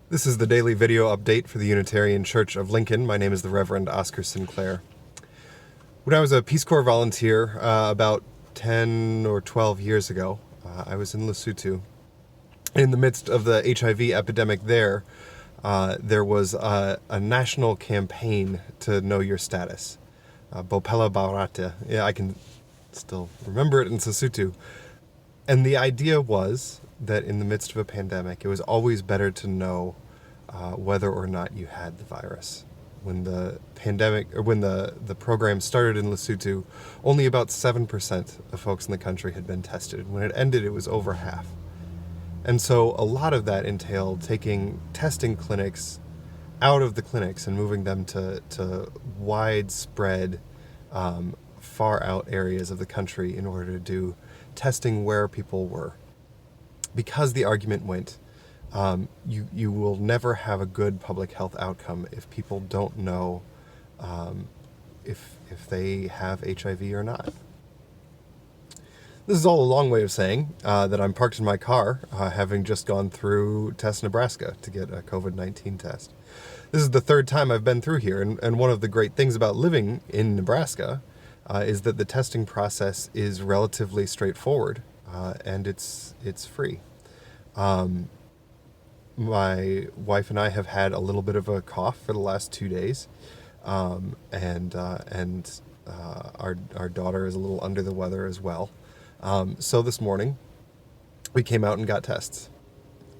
This is the daily video update for the Unitarian Church of Lincoln. My name is the Reverend Oscar Sinclair. When I was a Peace Corps volunteer about 10 or 12 years ago, I was in Lesotho. In the midst of the HIV epidemic there was a national campaign to know your status. Bophelo Barata. Yeah, I can still remember it in Sesotho. And the idea was that in the midst of a pandemic, it was always better to know whether or not you had the virus. When the pandemic, or when the program started in Lesotho, only about 7% of folks in the country had been tested. When it ended, it was over half. And so a lot of that entailed taking testing clinics out of the clinics and moving them to widespread, far out areas of the country in order to do testing where people were. Because the argument went, you will never have a good public health outcome if people don't know if they have HIV or not. This is all a long way of saying that I'm parked in my car, having just gone through Test, Nebraska to get a COVID-19 test. This is the third time I've been through here, and one of the great things about living in Nebraska is that the testing process is relatively straightforward, and it's free. My wife and I have had a little bit of a cough for the last 2 days, and our daughter is a little under the weather as well. So this morning, we came out and got tests.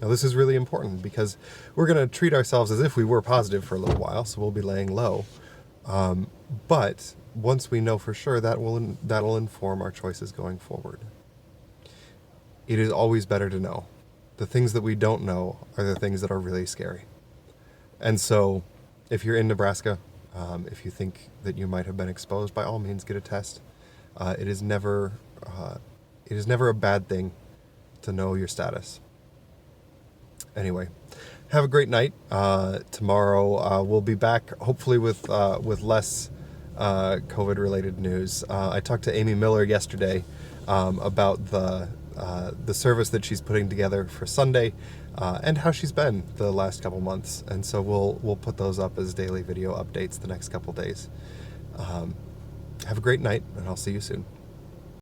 Now this is really important because we're going to treat ourselves as if we were positive for a little while, so we'll be laying low. But once we know for sure, that'll inform our choices going forward. It is always better to know. The things that we don't know are the things that are really scary. And so if you're in Nebraska, if you think that you might have been exposed, by all means get a test. It is never a bad thing to know your status. Anyway, have a great night. Tomorrow we'll be back, hopefully with less COVID-related news. I talked to Amy Miller yesterday about the service that she's putting together for Sunday and how she's been the last couple months. And so we'll put those up as daily video updates the next couple days. Have a great night, and I'll see you soon.